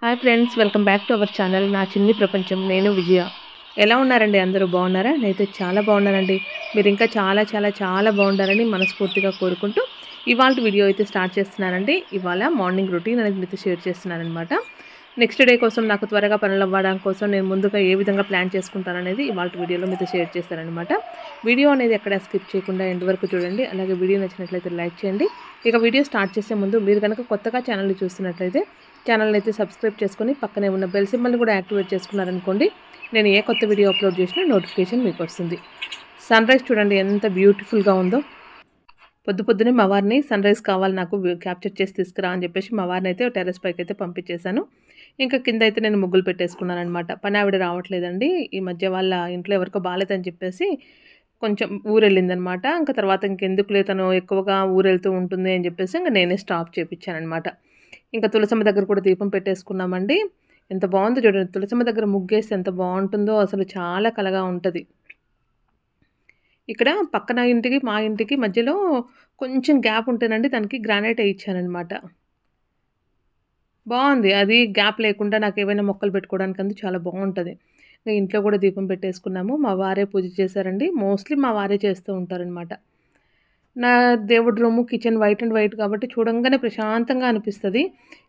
Hi friends, welcome back to our channel నా చిన్ని ప్రపంచం. నేను విజయ. ఎలా ఉన్నారండి? అందరూ బాగున్నారా? నేనైతే చాలా బాగున్నానండి. మీరు ఇంకా చాలా చాలా చాలా బాగుండాలని మనస్ఫూర్తిగా కోరుకుంటూ ఇవాళ వీడియో అయితే స్టార్ట్ చేస్తున్నానండి. ఇవాళ మార్నింగ్ రొటీన్ అనేది మీతో షేర్ చేస్తున్నానమాట. నెక్స్ట్ డే కోసం నాకు త్వరగా పనులు అవ్వడం కోసం నేను ముందుగా ఏ విధంగా ప్లాన్ చేసుకుంటాననేది ఇవాళ వీడియోలో మీతో షేర్ చేస్తానన్నమాట. వీడియో అనేది ఎక్కడ స్కిప్ చేయకుండా ఎండ్ వరకు చూడండి. అలాగే వీడియో నచ్చినట్లయితే లైక్ చేయండి. ఇక వీడియో స్టార్ట్ చేసే ముందు మీరు కనుక కొత్తగా ఛానల్ని చూస్తున్నట్లయితే ఛానల్ని అయితే సబ్స్క్రైబ్ చేసుకొని పక్కనే ఉన్న బెల్ సింబల్ని కూడా యాక్టివేట్ చేసుకున్నారనుకోండి, నేను ఏ కొత్త వీడియో అప్లోడ్ చేసినా నోటిఫికేషన్ మీకు వస్తుంది. సన్ రైజ్ చూడండి ఎంత బ్యూటిఫుల్గా ఉందో. పొద్దునే మా వారిని సన్ రైజ్ కావాలి నాకు క్యాప్చర్ చేసి తీసుకురా అని చెప్పేసి మా వారిని అయితే టెర్రస్ పైకి అయితే పంపించేశాను. ఇంకా కింద అయితే నేను ముగ్గులు పెట్టేసుకున్నాను అనమాట. పని ఆవిడ రావట్లేదండి ఈ మధ్య, వాళ్ళ ఇంట్లో ఎవరికో బాగాలేదని చెప్పేసి కొంచెం ఊరెళ్ళిందనమాట. ఇంకా తర్వాత ఇంకెందుకులే తను ఎక్కువగా ఊరెళ్తూ ఉంటుంది అని చెప్పేసి ఇంకా నేనే స్టాప్ చేయించానమాట. ఇంకా తులసమ్మ దగ్గర కూడా దీపం పెట్టేసుకున్నామండి. ఎంత బాగుందో చూడండి, తులసమ్మ దగ్గర ముగ్గేస్తే ఎంత బాగుంటుందో, అసలు చాలా కలగా ఉంటుంది. ఇక్కడ పక్కన ఇంటికి మా ఇంటికి మధ్యలో కొంచెం గ్యాప్ ఉంటేనండి దానికి గ్రానైట్ వేయించానమాట. బాగుంది అది, గ్యాప్ లేకుండా నాకు ఏవైనా మొక్కలు పెట్టుకోవడానికి అందు చాలా బాగుంటుంది. ఇంకా ఇంట్లో కూడా దీపం పెట్టేసుకున్నాము. మా వారే పూజ చేశారండి. మోస్ట్లీ మా వారే చేస్తూ ఉంటారనమాట. నా దేవుడి room kitchen white and white కాబట్టి చూడంగానే ప్రశాంతంగా అనిపిస్తుంది.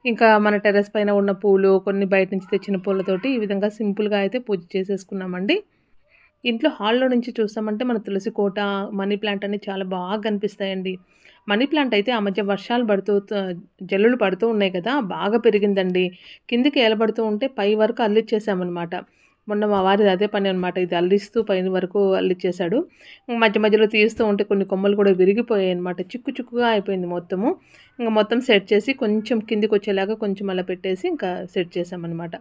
ఇంకా మన టెర్రస్ పైన ఉన్న పూలు, కొన్ని బయట నుంచి తెచ్చిన పూలతోటి ఈ విధంగా సింపుల్గా అయితే పూజ చేసేసుకున్నామండి. ఇంట్లో హాల్లో నుంచి చూస్తామంటే మన తులసి కోట, మనీ ప్లాంట్ అని చాలా బాగా కనిపిస్తాయండి. మనీ ప్లాంట్ అయితే ఆ మధ్య వర్షాలు పడుతూ జల్లులు పడుతూ ఉన్నాయి కదా, బాగా పెరిగిందండి. కిందికి ఏలబడుతూ ఉంటే పై వరకు అల్లిచ్చేసామన్నమాట. మొన్న మా వారిది అదే పని అనమాట. ఇది అల్లిస్తూ పైన వరకు అల్లిచ్చేశాడు. మధ్య మధ్యలో తీస్తూ ఉంటే కొన్ని కొమ్మలు కూడా విరిగిపోయాయి అనమాట. చిక్కు చిక్కుగా అయిపోయింది మొత్తము. ఇంకా మొత్తం సెట్ చేసి కొంచెం కిందికి వచ్చేలాగా కొంచెం అలా పెట్టేసి ఇంకా సెట్ చేసామన్నమాట.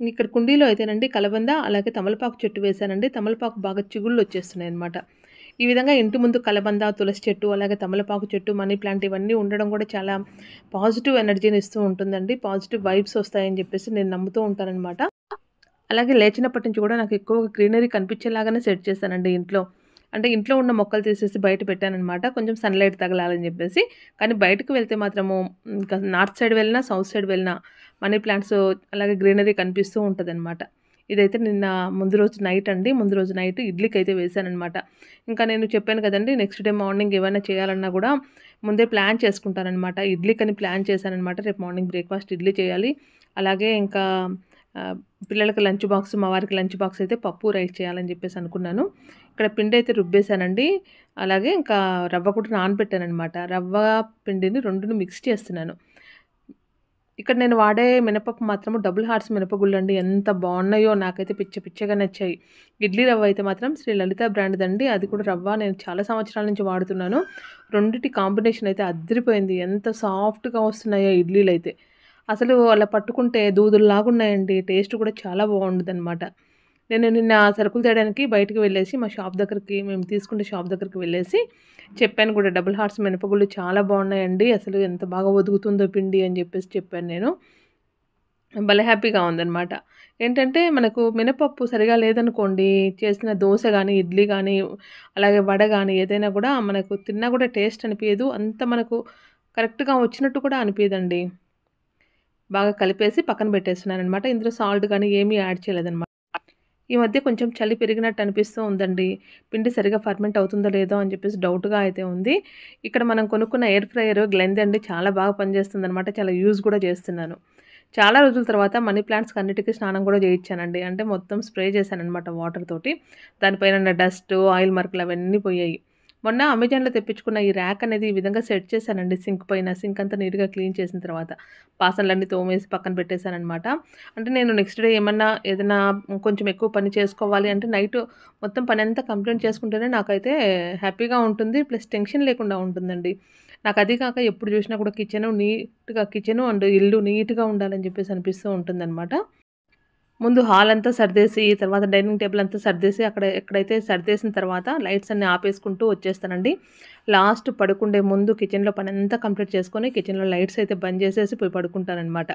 ఇక్కడ కుండీలో అయితేనండి కలబంద, అలాగే తమలపాకు చెట్టు వేశానండి. తమలపాకు బాగా చిగుళ్ళు వచ్చేస్తున్నాయి అనమాట. ఈ విధంగా ఇంటి ముందు కలబంద, తులసి చెట్టు, అలాగే తమలపాకు చెట్టు, మనీ ప్లాంట్ ఇవన్నీ ఉండడం కూడా చాలా పాజిటివ్ ఎనర్జీని ఇస్తూ ఉంటుందండి. పాజిటివ్ వైబ్స్ వస్తాయని చెప్పేసి నేను నమ్ముతూ ఉంటానన్నమాట. అలాగే లేచినప్పటి నుంచి కూడా నాకు ఎక్కువగా గ్రీనరీ కనిపించేలాగానే సెట్ చేశానండి ఇంట్లో. అంటే ఇంట్లో ఉన్న మొక్కలు తీసేసి బయట పెట్టాననమాట, కొంచెం సన్‌లైట్ తగలాలని చెప్పేసి. కానీ బయటకు వెళ్తే మాత్రము ఇంకా నార్త్ సైడ్ వెళ్ళినా, సౌత్ సైడ్ వెళ్ళినా మనీ ప్లాంట్స్ అలాగే గ్రీనరీ కనిపిస్తూ ఉంటదనమాట. ఇదైతే నిన్న ముందు రోజు నైట్ అండి. ముందు రోజు నైట్ ఇడ్లీకైతే వేశాననమాట. ఇంకా నేను చెప్పాను కదండీ, నెక్స్ట్ డే మార్నింగ్ ఏమైనా చేయాలన్నా కూడా ముందే ప్లాన్ చేసుకుంటాననమాట. ఇడ్లీకని ప్లాన్ చేశాననమాట. రేపు మార్నింగ్ బ్రేక్‌ఫాస్ట్ ఇడ్లీ చేయాలి. అలాగే ఇంకా పిల్లలకి లంచ్ బాక్స్, మా వారికి లంచ్ బాక్స్ అయితే పప్పు, రైస్ చేయాలని చెప్పేసి అనుకున్నాను. ఇక్కడ పిండి అయితే రుబ్బేశానండి. అలాగే ఇంకా రవ్వ కూడా నానబెట్టాననమాట. రవ్వ పిండిని రెండుని మిక్స్ చేస్తున్నాను. ఇక్కడ నేను వాడే మినపప్పు మాత్రము డబుల్ హార్ట్స్ మినపగుళ్ళండి. ఎంత బాగున్నాయో, నాకైతే పిచ్చ పిచ్చగా నచ్చాయి. ఇడ్లీ రవ్వ అయితే మాత్రం శ్రీ లలిత బ్రాండ్‌దండి. అది కూడా రవ్వ నేను చాలా సంవత్సరాల నుంచి వాడుతున్నాను. రెండిటి కాంబినేషన్ అయితే అద్దిరిపోయింది. ఎంత సాఫ్ట్‌గా వస్తున్నాయో ఇడ్లీలైతే. అసలు అలా పట్టుకుంటే దూదుల్లాగున్నాయండి. టేస్ట్ కూడా చాలా బాగుండదనమాట. నేను నిన్న సరుకులు తేడానికి బయటికి వెళ్ళేసి మా షాప్ దగ్గరికి, మేము తీసుకునే షాప్ దగ్గరికి వెళ్ళేసి చెప్పాను కూడా, డబుల్ హార్ట్స్ మినపగుళ్ళు చాలా బాగున్నాయండి, అసలు ఎంత బాగా ఒదుగుతుందో పిండి అని చెప్పేసి చెప్పాను నేను. భలే హ్యాపీగా ఉందనమాట. ఏంటంటే మనకు మినపప్పు సరిగా లేదనుకోండి, చేసిన దోస గానీ, ఇడ్లీ గానీ, అలాగే వడ గానీ ఏదైనా కూడా మనకు తిన్నా కూడా టేస్ట్ అనిపియదు. అంత మనకు కరెక్ట్‌గా వచ్చినట్టు కూడా అనిపియదండి. బాగా కలిపేసి పక్కన పెట్టేస్తున్నాననమాట. ఇందులో సాల్ట్ గానీ ఏమీ యాడ్ చేయలేదనమాట. ఈ మధ్య కొంచెం చలి పెరిగినట్టు అనిపిస్తూ ఉందండి. పిండి సరిగ్గా ఫర్మెంట్ అవుతుందో లేదో అని చెప్పేసి డౌట్‌గా అయితే ఉంది. ఇక్కడ మనం కొనుక్కున్న ఎయిర్ ఫ్రైయర్ గ్లెన్‌దండి, చాలా బాగా పనిచేస్తుందనమాట. చాలా యూజ్ కూడా చేస్తున్నాను. చాలా రోజుల తర్వాత మనీ ప్లాంట్స్‌కి అన్నిటికి స్నానం కూడా చేయించానండి. అంటే మొత్తం స్ప్రే చేశాననమాట వాటర్ తోటి. దానిపైన ఉన్న డస్ట్, ఆయిల్ మరకలు అవన్నీ పోయాయి. మొన్న అమెజాన్‌లో తెప్పించుకున్న ఈ ర్యాక్ అనేది ఈ విధంగా సెట్ చేశానండి సింక్ పైన. సింక్ అంతా నీట్‌గా క్లీన్ చేసిన తర్వాత బాసనలన్నీ తోమేసి పక్కన పెట్టేశాననమాట. అంటే నేను నెక్స్ట్ డే ఏదైనా కొంచెం ఎక్కువ పని చేసుకోవాలి అంటే నైట్ మొత్తం పనంతా కంప్లీట్ చేసుకుంటేనే నాకైతే హ్యాపీగా ఉంటుంది. ప్లస్ టెన్షన్ లేకుండా ఉంటుందండి. నాకు అది కాక ఎప్పుడు చూసినా కూడా కిచెను అండ్ ఇల్లు నీట్‌గా ఉండాలని చెప్పేసి అనిపిస్తూ ఉంటుందనమాట. ముందు హాల్ అంతా సర్దేసి, తర్వాత డైనింగ్ టేబుల్ అంతా సర్దేసి, అక్కడ ఎక్కడైతే సర్దేసిన తర్వాత లైట్స్ అన్నీ ఆపేసుకుంటూ వచ్చేస్తానండి. లాస్ట్ పడుకుండే ముందు కిచెన్‌లో పనంతా కంప్లీట్ చేసుకొని, కిచెన్‌లో లైట్స్ అయితే బంద్ చేసేసి పోయి పడుకుంటాననమాట.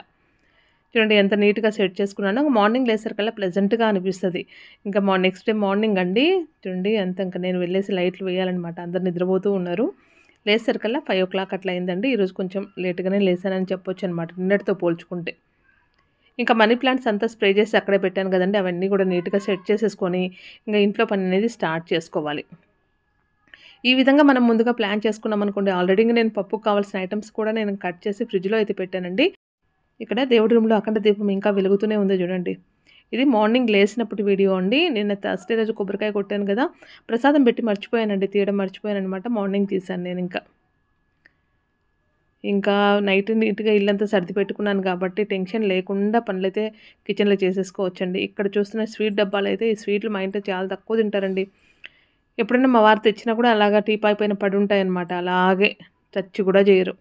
చూడండి ఎంత నీట్‌గా సెట్ చేసుకున్నానో. మార్నింగ్ లేసేసరికల్లా ప్లెజెంట్‌గా అనిపిస్తది. ఇంకా నెక్స్ట్ డే మార్నింగ్ అండి, చూడండి అంత ఇంక నేను వెళ్ళేసి లైట్లు వేయాలనమాట. అందరూ నిద్రపోతూ ఉన్నారు. లేసేసరికల్లా 5:00 అట్లా అయిందండి. ఈరోజు కొంచెం లేట్‌గానే లేసానని చెప్పొచ్చనమాట నిన్నటితో పోల్చుకుంటే. ఇంకా మనీ ప్లాంట్స్ అంతా స్ప్రే చేసి అక్కడే పెట్టాను కదండీ, అవన్నీ కూడా నీట్‌గా సెట్ చేసేసుకొని ఇంకా ఇంట్లో పని అనేది స్టార్ట్ చేసుకోవాలి. ఈ విధంగా మనం ముందుగా ప్లాన్ చేసుకున్నామనుకోండి, ఆల్రెడీ నేను పప్పుకు కావాల్సిన ఐటెమ్స్ కూడా నేను కట్ చేసి ఫ్రిడ్జ్‌లో అయితే పెట్టానండి. ఇక్కడ దేవుడి రూమ్‌లో అఖండ దీపం ఇంకా వెలుగుతూనే ఉంది చూడండి. ఇది మార్నింగ్ లేసినప్పుడు వీడియో అండి. నిన్న థర్స్‌డే రోజు కొబ్బరికాయ కొట్టాను కదా! ప్రసాదం పెట్టి మర్చిపోయానండి. తీయడం మర్చిపోయాననమాట. మార్నింగ్ తీశాను నేనింకా. ఇంకా నైట్ నీట్‌గా ఇల్లంతా సర్ది పెట్టుకున్నాను కాబట్టి టెన్షన్ లేకుండా పనులైతే కిచెన్‌లో చేసేసుకోవచ్చండి. ఇక్కడ చూస్తున్న స్వీట్ డబ్బాలైతే ఈ స్వీట్లు మా ఇంట్లో చాలా తక్కువ తింటారండి. ఎప్పుడైనా మా వారు తెచ్చినా కూడా అలాగా టీపాయ్ పైన పడుంటాయన్నమాట. అలాగే టచ్ కూడా చేయరు.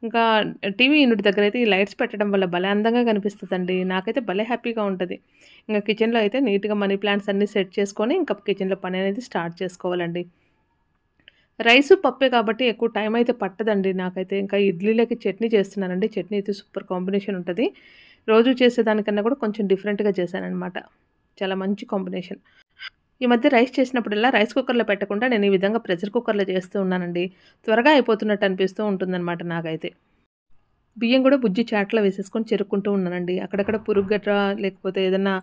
ఇంకా టీవీ యూనిట్ దగ్గరైతే ఈ లైట్స్ పెట్టడం వల్ల భలే అందంగా కనిపిస్తదండి. నాకైతే భలే హ్యాపీగా ఉంటది. ఇంక కిచెన్‌లో అయితే నీట్‌గా మనీ ప్లాంట్స్ అన్నీ సెట్ చేసుకొని ఇంకా కిచెన్‌లో పని అనేది స్టార్ట్ చేసుకోవాలండి. రైసు, పప్పే కాబట్టి ఎక్కువ టైం అయితే పట్టదండి నాకైతే. ఇంకా ఇడ్లీలకి చట్నీ చేస్తున్నానండి. చట్నీ అయితే సూపర్ కాంబినేషన్ ఉంటది. రోజు చేసేదానికన్నా కూడా కొంచెం డిఫరెంట్‌గా చేశాననమాట. చాలా మంచి కాంబినేషన్. ఈ మధ్య రైస్ చేసినప్పుడల్లా రైస్ కుక్కర్‌లో పెట్టకుండా నేను ఈ విధంగా ప్రెషర్ కుక్కర్‌లో చేస్తూ ఉన్నానండి. త్వరగా అయిపోతున్నట్టు అనిపిస్తూ ఉంటుందనమాట నాకైతే. బియ్యం గూడా బుజ్జి చాట్‌లో వేసేసుకొని చెరుక్కుంటూ ఉన్నానండి. అక్కడక్కడ పురుగు గట్రా లేకపోతే ఏదన్నా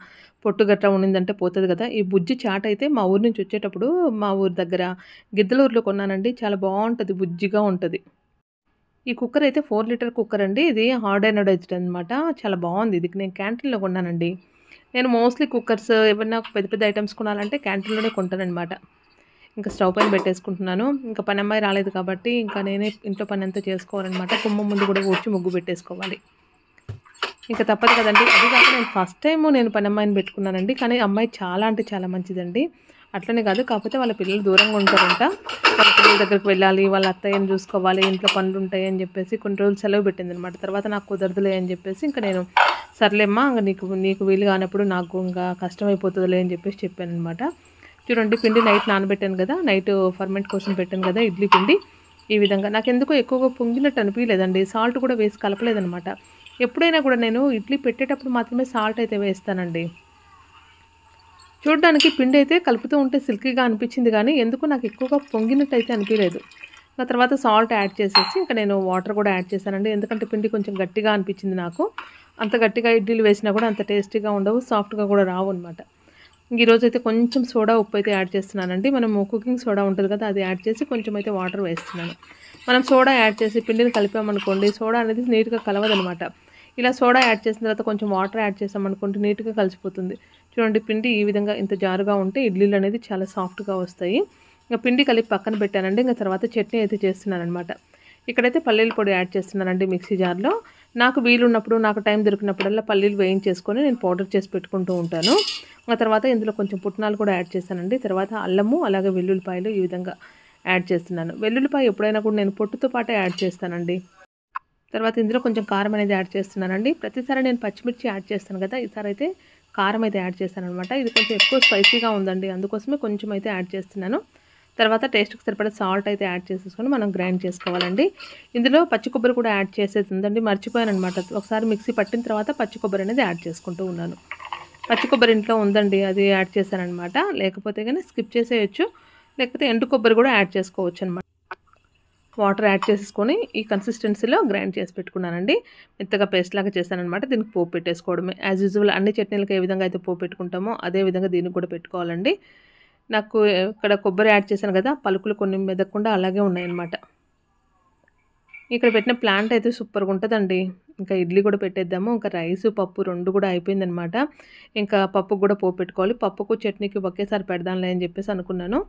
పొట్టు గట్రా ఉండిందంటే పోతది గదా! ఈ బుజ్జి చాట్ అయితే మా ఊరు నుంచి వచ్చేటప్పుడు మా ఊరు దగ్గర గిద్దలూరులో కొన్నానండి. చాలా బావుంటది. బుజ్జిగా ఉంటది. ఈ కుక్కర్ అయితే 4 లీటర్ కుక్కర్ అండి. ఇది హార్డ్ అనోడైజ్డ్ అనమాట. చాలా బావుంది. ఇది నేను క్యాంటీన్‌లో కొన్నానండి. నేను మోస్ట్‌లీ కుక్కర్స్ ఏవన్నా పెద్ద పెద్ద ఐటెమ్స్ కొనాలంటే క్యాంటీన్‌లోనే కొంటాననమాట. ఇంకా స్టవ్ పైన పెట్టేసుకుంటున్నాను. ఇంకా పనమ్మాయి రాలేదు కాబట్టి ఇంకా నేనే ఇంట్లో పనంతా చేసుకోవాలనమాట. గుమ్మం ముందు కూడా ఊడ్చి ముగ్గు పెట్టేసుకోవాలి. ఇంక తప్పదు కదండీ! అది కాక నేను ఫస్ట్ టైము నేను పనమ్మాయిని పెట్టుకున్నానండి. కానీ అమ్మాయి చాలా అంటే చాలా మంచిదండి. అట్లనే కాదు, కాకపోతే వాళ్ళ పిల్లలు దూరంగా ఉంటారంట. వాళ్ళ పిల్లల దగ్గరికి వెళ్ళాలి, వాళ్ళ అత్తయ్యని చూసుకోవాలి, ఇంట్లో పనులుంటాయి అని చెప్పేసి కొన్ని రోజులు సెలవు పెట్టిందనమాట. తర్వాత నాకు కుదరదులే అని చెప్పేసి ఇంక నేను సర్లేమ్మా ఇంక నీకు నీకు వీలు కానప్పుడు నాకు ఇంకా కష్టమైపోతుందిలే అని చెప్పేసి చెప్పాననమాట. చూడండి పిండి నైట్ నానబెట్టాను కదా! నైట్ ఫర్మెంట్ కోసం పెట్టాను కదా! ఇడ్లీ పిండి. ఈ విధంగా నాకెందుకో ఎక్కువగా పొంగినట్టు అనిపియలేదండి. సాల్ట్ కూడా వేసి కలపలేదనమాట. ఎప్పుడైనా కూడా నేను ఇడ్లీ పెట్టేటప్పుడు మాత్రమే సాల్ట్ అయితే వేస్తానండి. చూడ్డానికి పిండి అయితే కలుపుతూ ఉంటే సిల్కీగా అనిపించింది గానీ, ఎందుకో నాకు ఎక్కువగా పొంగినట్టు అయితే అనిపియలేదు. ఆ తర్వాత సాల్ట్ యాడ్ చేసేసి ఇంక నేను వాటర్ కూడా యాడ్ చేశానండి. ఎందుకంటే పిండి కొంచెం గట్టిగా అనిపించింది నాకు. అంత గట్టిగా ఇడ్లీలు వేసినా కూడా అంత టేస్టీగా ఉండవు. సాఫ్ట్‌గా కూడా రావన్నమాట. ఈరోజైతే కొంచెం సోడా ఉప్పు అయితే యాడ్ చేస్తున్నానండి. మనము కుకింగ్ సోడా ఉంటది కదా! అది యాడ్ చేసి కొంచెం అయితే వాటర్ వేస్తున్నాను. మనం సోడా యాడ్ చేసి పిండిని కలిపామనుకోండి, సోడా అనేది నీట్‌గా కలవదనమాట. ఇలా సోడా యాడ్ చేసిన తర్వాత కొంచెం వాటర్ యాడ్ చేసామనుకోండి నీట్‌గా కలిసిపోతుంది. చూడండి పిండి ఈ విధంగా ఇంత జారుగా ఉంటే ఇడ్లీలనేది చాలా సాఫ్ట్‌గా వస్తాయి. ఇంక పిండి కలిపి పక్కన పెట్టానండి. ఇంక తర్వాత చట్నీ అయితే చేస్తున్నాననమాట. ఇక్కడైతే పల్లీల పొడి యాడ్ చేస్తున్నానండి మిక్సీ జార్‌లో. నాకు వీలున్నప్పుడు, నాకు టైం దొరికినప్పుడల్లా పల్లీలు వేయించేసుకొని నేను పౌడర్ చేసి పెట్టుకుంటూ ఉంటాను. ఆ తర్వాత ఇందులో కొంచెం పుట్నాలు కూడా యాడ్ చేశానండి. తర్వాత అల్లము, అలాగే వెల్లుల్లిపాయలు ఈ విధంగా యాడ్ చేస్తున్నాను. వెల్లుల్లిపాయ ఎప్పుడైనా కూడా నేను పొట్టుతో పాటే యాడ్ చేస్తానండి. తర్వాత ఇందులో కొంచెం కారం అనేది యాడ్ చేస్తున్నానండి. ప్రతిసారి నేను పచ్చిమిర్చి యాడ్ చేస్తాను కదా! ఈసారైతే కారం అయితే యాడ్ చేశాననమాట. ఇది కొంచెం ఎక్కువ స్పైసీగా ఉందండి. అందుకోసమే కొంచెం అయితే యాడ్ చేస్తున్నాను. తర్వాత టేస్ట్‌కి సరిపడా సాల్ట్ అయితే యాడ్ చేసేసుకొని మనం గ్రైండ్ చేసుకోవాలండి. ఇందులో పచ్చి కొబ్బరి కూడా యాడ్ చేసేది ఉందండి. మర్చిపోయాననమాట. ఒకసారి మిక్సీ పట్టిన తర్వాత పచ్చి కొబ్బరి అనేది యాడ్ చేసుకుంటూ ఉన్నాను. పచ్చి కొబ్బరి ఇంట్లో ఉందండి. అది యాడ్ చేశాననమాట. లేకపోతే గాని స్కిప్ చేసేయొచ్చు. లేకపోతే ఎండు కొబ్బరి కూడా యాడ్ చేసుకోవచ్చనమాట. వాటర్ యాడ్ చేసేసుకొని ఈ కన్సిస్టెన్సీలో గ్రైండ్ చేసి పెట్టుకున్నానండి. మెత్తగా పేస్ట్ లాగా చేశాననమాట. దీనికి పోపు పెట్టేసుకోవడమే. యాజ్ యూజువల్ అన్ని చట్నీలకి ఏ విధంగా అయితే పోపు పెట్టుకుంటామో అదే విధంగా దీనికి కూడా పెట్టుకోవాలండి. నాకు ఇక్కడ కొబ్బరి యాడ్ చేశాను కదా! పలుకులు కొన్ని మెదక్కుండా అలాగే ఉన్నాయన్నమాట. ఇక్కడ పెట్టిన ప్లాంట్ అయితే సూపర్‌గుంటదండి. ఇంకా ఇడ్లీ కూడా పెట్టేద్దాము. ఇంకా రైసు, పప్పు 2 కూడా అయిపోయిందనమాట. ఇంకా పప్పుకు కూడా పోపు పెట్టుకోవాలి. పప్పుకు, చట్నీకి ఒకేసారి పెడదాంలే అని చెప్పేసి అనుకున్నాను.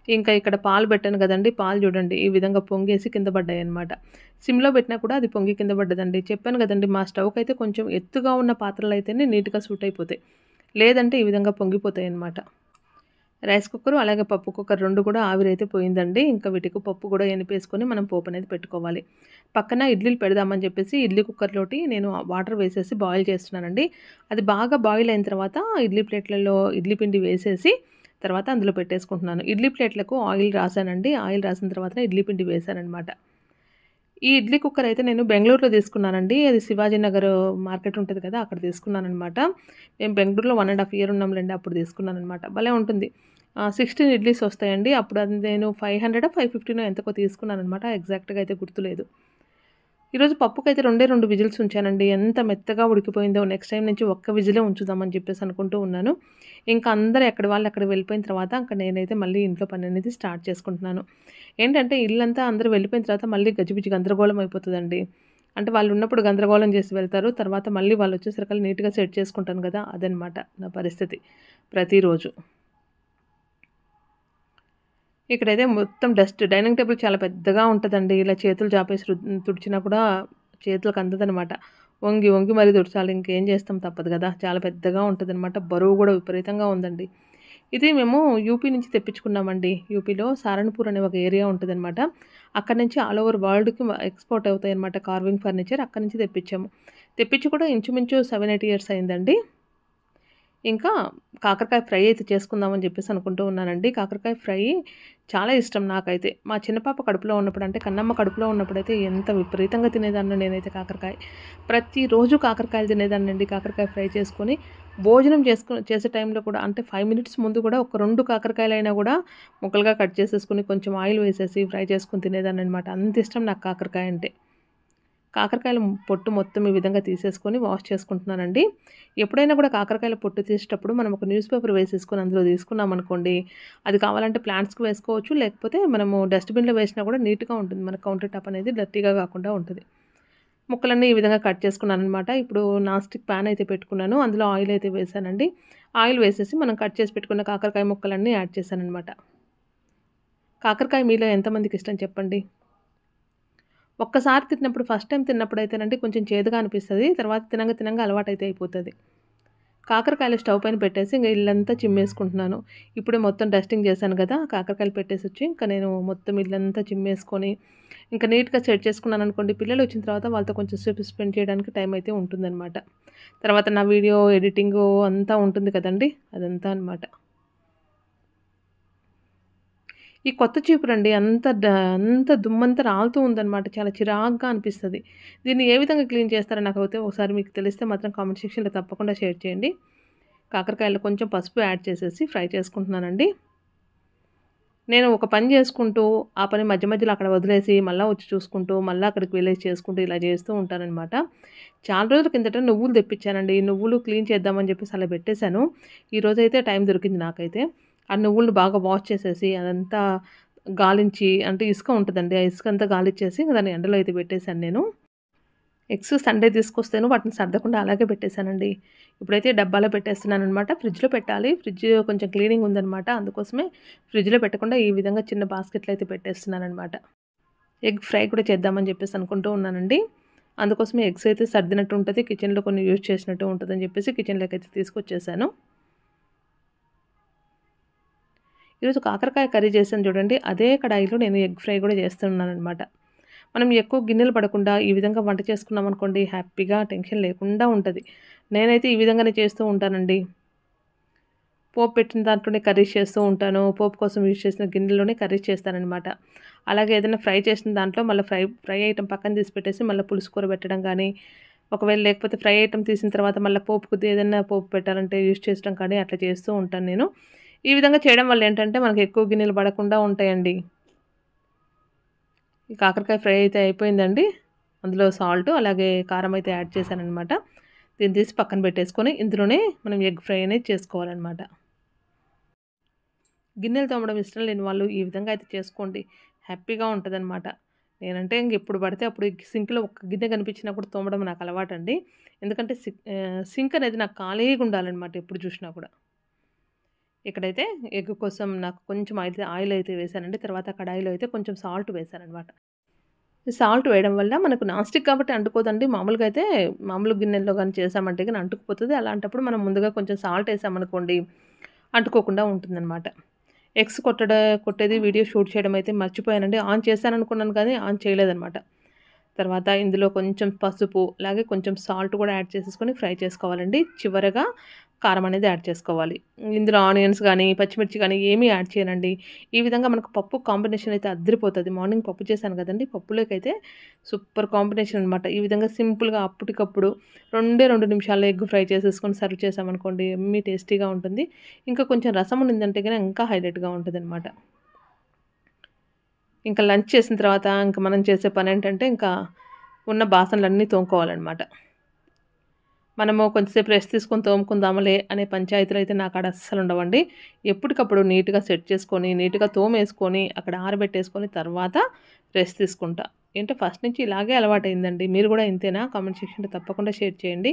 ఇంకా ఇక్కడ పాలు పెట్టాను గదండీ! పాలు చూడండి ఈ విధంగా పొంగేసి కింద పడ్డాయన్నమాట. సిమ్‌లో పెట్టినా కూడా అది పొంగి కింద పడ్డదండి. చెప్పాను గదండీ! మా స్టవ్‌కైతే కొంచెం ఎత్తుగా ఉన్న పాత్రలైతేనే నీట్‌గా సూట్ అయిపోతాయి. లేదంటే ఈ విధంగా పొంగిపోతాయన్నమాట. రైస్ కుక్కరు, అలాగే పప్పు కుక్కర్ 2 కూడా ఆవిరైతే పోయిందండి. ఇంకా వీటికి పప్పు కూడా ఎనిపేసుకొని మనం పోపు అనేది పెట్టుకోవాలి. పక్కన ఇడ్లీలు పెడదామని చెప్పేసి ఇడ్లీ కుక్కర్‌లోటి నేను వాటర్ వేసేసి బాయిల్ చేస్తున్నానండి. అది బాగా బాయిల్ అయిన తర్వాత ఇడ్లీ ప్లేట్లలో ఇడ్లీ పిండి వేసేసి తర్వాత అందులో పెట్టేసుకుంటున్నాను. ఇడ్లీ ప్లేట్లకు ఆయిల్ రాసానండి. ఆయిల్ రాసిన తర్వాత ఇడ్లీ పిండి వేశాననమాట. ఈ ఇడ్లీ కుక్కర్ అయితే నేను బెంగుళూరులో తీసుకున్నానండి. అది శివాజీ నగర్ మార్కెట్ ఉంటది కదా! అక్కడ తీసుకున్నాననమాట. మేము బెంగుళూరులో 1 ½ ఇయర్ ఉన్నాంలెండి. అప్పుడు తీసుకున్నాననమాట. భలే ఉంటుంది. 16 ఇడ్లీస్ వస్తాయండి. అప్పుడు అది నేను 500 550నో ఎంతకో తీసుకున్నాననమాట. ఎగ్జాక్ట్‌గా అయితే గుర్తులేదు. ఈరోజు పప్పుకైతే 2 విజిల్స్ ఉంచానండి. ఎంత మెత్తగా ఉడికిపోయిందో. నెక్స్ట్ టైమ్ నుంచి ఒక్క విజిలే ఉంచుదామని చెప్పేసి అనుకుంటూ ఉన్నాను. ఇంకా అందరూ ఎక్కడి వాళ్ళు అక్కడ వెళ్ళిపోయిన తర్వాత ఇంక నేనైతే మళ్ళీ ఇంట్లో పని అనేది స్టార్ట్ చేసుకుంటున్నాను. ఏంటంటే ఇల్లంతా అందరూ వెళ్ళిపోయిన తర్వాత మళ్ళీ గజిబిజి గందరగోళం అయిపోతదండి. అంటే వాళ్ళున్నప్పుడు గందరగోళం చేసి వెళ్తారు. తర్వాత మళ్ళీ వాళ్ళొచ్చేసరికల్లా నీట్‌గా సెట్ చేసుకుంటాను గదా! అదనమాట నా పరిస్థితి ప్రతిరోజు. ఇక్కడైతే మొత్తం డస్ట్ డైనింగ్ టేబుల్ చాలా పెద్దగా ఉంటదండి. ఇలా చేతులు చాపేసి తుడిచినా కూడా చేతులకు అందదనమాట. వంగి వంగి మరీ తుడచాలి. ఇంకేం చేస్తాం తప్పదు గదా! చాలా పెద్దగా ఉంటదనమాట. బరువు గూడా విపరీతంగా ఉందండి. ఇది మేము యూపీ నుంచి తెప్పించుకున్నామండి. యూపీలో సారణపూర్ అనే ఒక ఏరియా ఉంటదనమాట. అక్కడి నుంచి ఆల్ ఓవర్ వరల్డ్‌కి ఎక్స్‌పోర్ట్ అవుతాయన్నమాట కార్వింగ్ ఫర్నిచర్. అక్కడి నుంచి తెప్పించాము. తెప్పించి కూడా ఇంచుమించు 7, 8 ఇయర్స్ అయిందండి. ఇంకా కాకరకాయ ఫ్రై అయితే చేసుకుందామని జెప్పేసి అనుకుంటూ ఉన్నానండి. కాకరకాయ ఫ్రై చాలా ఇష్టం నాకైతే. మా చిన్న పాప కడుపులో ఉన్నప్పుడు అంటే కన్నమ్మ కడుపులో ఉన్నప్పుడైతే ఎంత విపరీతంగా తినేదాన్నో నేనైతే కాకరకాయ. ప్రతిరోజు కాకరకాయలు తినేదాన్నండి. కాకరకాయ ఫ్రై చేసుకొని భోజనం చేసే టైంలో కూడా అంటే 5 మినిట్స్ ముందు కూడా ఒక 2 కాకరకాయలైనా కూడా ముక్కలుగా కట్ చేసేసుకొని కొంచెం ఆయిల్ వేసేసి ఫ్రై చేసుకొని తినేదాన్ననమాట. అంత ఇష్టం నాకు కాకరకాయ అంటే. కాకరకాయల పొట్టు మొత్తం ఈ విధంగా తీసేసుకొని వాష్ చేసుకుంటున్నానండి. ఎప్పుడైనా కూడా కాకరకాయల పొట్టు తీసేటప్పుడు మనం ఒక న్యూస్ పేపర్ వేసేసుకొని అందులో తీసుకున్నామనుకోండి, అది కావాలంటే ప్లాంట్స్‌కి వేసుకోవచ్చు. లేకపోతే మనము డస్ట్‌బిన్‌లో వేసినా కూడా నీట్‌గా ఉంటుంది. మన కౌంటర్ టాప్ అనేది డర్టీగా కాకుండా ఉంటది. ముక్కలన్నీ ఈ విధంగా కట్ చేసుకున్నాననమాట. ఇప్పుడు నాన్ స్టిక్ పాన్ అయితే పెట్టుకున్నాను. అందులో ఆయిల్ అయితే వేశానండి. ఆయిల్ వేసేసి మనం కట్ చేసి పెట్టుకున్న కాకరకాయ ముక్కలన్నీ యాడ్ చేశాననమాట. కాకరకాయ మీలో ఎంతమందికి ఇష్టం చెప్పండి? ఒక్కసారి తిన్నప్పుడు ఫస్ట్ టైమ్ తిన్నప్పుడైతేనండి కొంచెం చేదుగా అనిపిస్తది. తర్వాత తినంగా తినంగా అలవాటైతే అయిపోతది. కాకరకాయలు స్టవ్ పైన పెట్టేసి ఇంక ఇల్లంతా చిమ్మేసుకుంటున్నాను. ఇప్పుడే మొత్తం డస్టింగ్ చేశాను గదా! కాకరకాయలు పెట్టేసొచ్చి ఇంక నేను మొత్తం ఇల్లంతా చిమ్మేసుకొని, ఇంక నీట్‌గా సెట్ చేసుకున్నాననుకోండి, పిల్లలొచ్చిన తర్వాత వాళ్ళతో కొంచెం సేపు స్పెండ్ చేయడానికి టైం అయితే ఉంటుందనమాట. తర్వాత నా వీడియో ఎడిటింగు అంతా ఉంటుంది కదండీ! అదంతా అనమాట. ఈ కొత్త చీపురండి అంత దుమ్మంతా రాలుతూ ఉందనమాట. చాలా చిరాకుగా అనిపిస్తది. దీన్ని ఏ విధంగా క్లీన్ చేస్తారో నాకైతే ఒకసారి మీకు తెలిస్తే మాత్రం కామెంట్ సెక్షన్‌లో తప్పకుండా షేర్ చేయండి. కాకరకాయలో కొంచెం పసుపు యాడ్ చేసేసి ఫ్రై చేసుకుంటున్నానండి. నేను ఒక పని చేసుకుంటూ, ఆ పని మధ్య మధ్యలో అక్కడ వదిలేసి, మళ్ళా వచ్చి చూసుకుంటూ, మళ్ళా అక్కడికి వెళ్ళేసి చేసుకుంటూ ఇలా చేస్తూ ఉంటాననమాట. చాలా రోజుల కిందట నువ్వులు తెప్పించానండి. నువ్వులు క్లీన్ చేద్దామని చెప్పేసి అలా పెట్టేశాను. ఈరోజైతే టైం దొరికింది నాకైతే. ఆ నువ్వులను బాగా వాష్ చేసేసి, అదంతా గాలించి అంటే ఇసుక ఉంటదండి. ఆ ఇసుకంతా గాలిచ్చేసి దాన్ని ఎండలో అయితే పెట్టేశాను నేను. ఎగ్స్ సండే తీసుకొస్తేను వాటిని సర్దకుండా అలాగే పెట్టేశానండి. ఇప్పుడైతే డబ్బాలో పెట్టేస్తున్నాననమాట. ఫ్రిడ్జ్‌లో పెట్టాలి. ఫ్రిడ్జ్ కొంచెం క్లీనింగ్ ఉందనమాట. అందుకోసమే ఫ్రిడ్జ్‌లో పెట్టకుండా ఈ విధంగా చిన్న బాస్కెట్‌లో అయితే పెట్టేస్తున్నాననమాట. ఎగ్ ఫ్రై కూడా చేద్దామని చెప్పేసి అనుకుంటూ ఉన్నానండి. అందుకోసమే ఎగ్స్ అయితే సర్దినట్టు ఉంటది. కిచెన్‌లో కొన్ని యూజ్ చేసినట్టు ఉంటదని చెప్పేసి కిచెన్‌లోకైతే తీసుకొచ్చేసాను. ఈరోజు కాకరకాయ కర్రీ చేశాను చూడండి. అదే కడాయిలో నేను ఎగ్ ఫ్రై కూడా చేస్తున్నాననమాట. మనం ఎక్కువ గిన్నెలు పడకుండా ఈ విధంగా వంట చేసుకున్నామనుకోండి హ్యాపీగా టెన్షన్ లేకుండా ఉంటది. నేనైతే ఈ విధంగానే చేస్తూ ఉంటానండి. పోపు పెట్టిన దాంట్లోనే కర్రీస్ చేస్తూ ఉంటాను. పోపు కోసం యూజ్ చేసిన గిన్నెలోనే కర్రీస్ చేస్తాననమాట. అలాగే ఏదైనా ఫ్రై చేసిన దాంట్లో మళ్ళీ ఫ్రై ఐటెమ్ పక్కన తీసి పెట్టేసి మళ్ళీ పులుసు కూర పెట్టడం గానీ, ఒకవేళ లేకపోతే ఫ్రై ఐటెమ్ తీసిన తర్వాత మళ్ళీ పోపుకు ఏదైనా పోపు పెట్టాలంటే యూజ్ చేయడం కానీ అట్లా చేస్తూ ఉంటాను నేను. ఈ విధంగా చేయడం వల్ల ఏంటంటే మనకు ఎక్కువ గిన్నెలు పడకుండా ఉంటాయండి. ఈ కాకరకాయ ఫ్రై అయితే అయిపోయిందండి. అందులో సాల్ట్ అలాగే కారం అయితే యాడ్ చేశాననమాట. దీన్ని తీసి పక్కన పెట్టేసుకొని ఇందులోనే మనం ఎగ్ ఫ్రై అనేది చేసుకోవాలనమాట. గిన్నెలు తోమడం ఇష్టం లేని వాళ్ళు ఈ విధంగా అయితే చేసుకోండి. హ్యాపీగా ఉంటదనమాట. నేనంటే ఎప్పుడు పడితే అప్పుడు సింక్‌లో ఒక్క గిన్నె కనిపించినా కూడా తోమడం నాకు అలవాటండి. ఎందుకంటే సింక్ అనేది నాకు ఖాళీగా ఉండాలనమాట ఎప్పుడు చూసినా కూడా. ఇక్కడైతే ఎగ్ కోసం నాకు కొంచెం ఆయిల్ అయితే వేశానండి. తర్వాత కడాయిలో అయితే కొంచెం సాల్ట్ వేశాననమాట. సాల్ట్ వేయడం వల్ల మనకు నాన్ స్టిక్ కాబట్టి అంటుకోదండి. మామూలుగా అయితే మామూలు గిన్నెల్లో గాని చేశామంటే గాని అంటుకుపోతది. అలాంటప్పుడు మనం ముందుగా కొంచెం సాల్ట్ ఏసామనుకోండి అంటుకోకుండా ఉంటుందనమాట. ఎగ్స్ కొట్టేది వీడియో షూట్ చేయడం అయితే మర్చిపోయానండి. ఆన్ చేశాననుకున్నాను కానీ ఆన్ చేయలేదనమాట. తర్వాత ఇందులో కొంచెం పసుపు, అలాగే కొంచెం సాల్ట్ కూడా యాడ్ చేసేసుకొని ఫ్రై చేసుకోవాలండి. చివరగా కారం అనేది యాడ్ చేసుకోవాలి. ఇందులో ఆనియన్స్ గానీ, పచ్చిమిర్చి గానీ ఏమీ యాడ్ చేయనండి. ఈ విధంగా మనకు పప్పు కాంబినేషన్ అయితే అద్దిరిపోతది. మార్నింగ్ పప్పు చేశాను కదండీ! పప్పులోకైతే సూపర్ కాంబినేషన్ అనమాట. ఈ విధంగా సింపుల్‌గా అప్పటికప్పుడు 2 నిమిషాల్లో ఎగ్ ఫ్రై చేసేసుకొని సర్వ్ చేశామనుకోండి యమ్మీ టేస్టీగా ఉంటుంది. ఇంకా కొంచెం రసం ఉండిందంటే గనక ఇంకా హైలైట్‌గా ఉంటదనమాట. ఇంకా లంచ్ చేసిన తర్వాత ఇంక మనం చేసే పనేంటంటే ఇంకా ఉన్న బాసనలన్నీ తోముకోవాలన్నమాట. మనము కొంచెంసేపు రెస్ట్ తీసుకొని తోముకుందామలే అనే పంచాయతీలు అయితే నాకు అక్కడ అస్సలు ఉండవండి. ఎప్పటికప్పుడు నీట్‌గా సెట్ చేసుకొని, నీట్‌గా తోమేసుకొని, అక్కడ ఆరబెట్టేసుకొని తర్వాత రెస్ట్ తీసుకుంటా. ఏంటో ఫస్ట్ నుంచి ఇలాగే అలవాటయిందండి. మీరు కూడా ఇంతేనా? కామెంట్ సెక్షన్‌లో తప్పకుండా షేర్ చేయండి.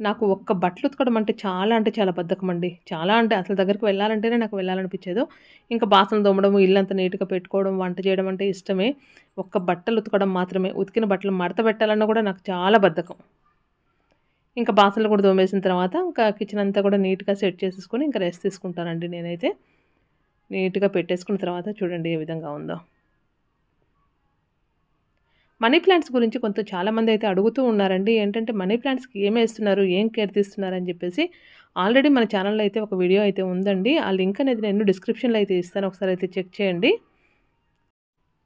నాకు ఒక్క బట్టలు ఉతకడం అంటే చాలా బద్ధకమండి. చాలా అంటే అసలు దగ్గరికి వెళ్ళాలంటేనే నాకు వెళ్ళాలనిపించేదు. ఇంకా బాసనలు తోమడము, ఇల్లంతా నీట్‌గా పెట్టుకోవడం, వంట చేయడం అంటే ఇష్టమే. ఒక్క బట్టలు ఉతకడం మాత్రమే. ఉతికిన బట్టలు మడత పెట్టాలన్నా కూడా నాకు చాలా బద్ధకం. ఇంకా బాసనలు కూడా తోమేసిన తర్వాత ఇంకా కిచెన్ అంతా కూడా నీట్‌గా సెట్ చేసేసుకొని ఇంకా రెస్ట్ తీసుకుంటానండి నేనైతే. నీట్‌గా పెట్టేసుకున్న తర్వాత చూడండి ఏ విధంగా ఉందో. మనీ ప్లాంట్స్ గురించి చాలామంది అయితే అడుగుతూ ఉన్నారండి. ఏంటంటే మనీ ప్లాంట్స్‌కి ఏమేస్తున్నారు? ఏం కేర్ తీస్తున్నారని చెప్పేసి. ఆల్రెడీ మన ఛానెల్‌లో అయితే ఒక వీడియో అయితే ఉందండి. ఆ లింక్ అనేది నేను డిస్క్రిప్షన్‌లో అయితే ఇస్తాను. ఒకసారి అయితే చెక్ చేయండి.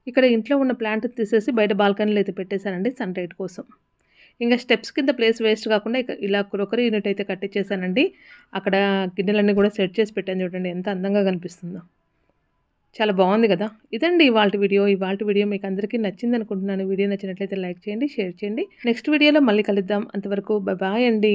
ఇక్కడ ఇంట్లో ఉన్న ప్లాంట్ తీసేసి బయట బాల్కనీలో అయితే పెట్టేశానండి సన్‌లైట్ కోసం. ఇంక స్టెప్స్ కింద ప్లేస్ వేస్ట్ కాకుండా ఇలా క్రోకరీ యూనిట్ అయితే కట్టించేసానండి. అక్కడ గిన్నెలన్నీ కూడా సెట్ చేసి పెట్టాను చూడండి ఎంత అందంగా కనిపిస్తుందో. చాలా బాగుంది కదా! ఇదండి ఇవాల్టి వీడియో. ఇవాల్టి వీడియో మీకు అందరికీ నచ్చిందనుకుంటున్నాను. వీడియో నచ్చినట్లయితే లైక్ చేయండి, షేర్ చేయండి. నెక్స్ట్ వీడియోలో మళ్ళీ కలుద్దాం. అంతవరకు బాయ్ అండి.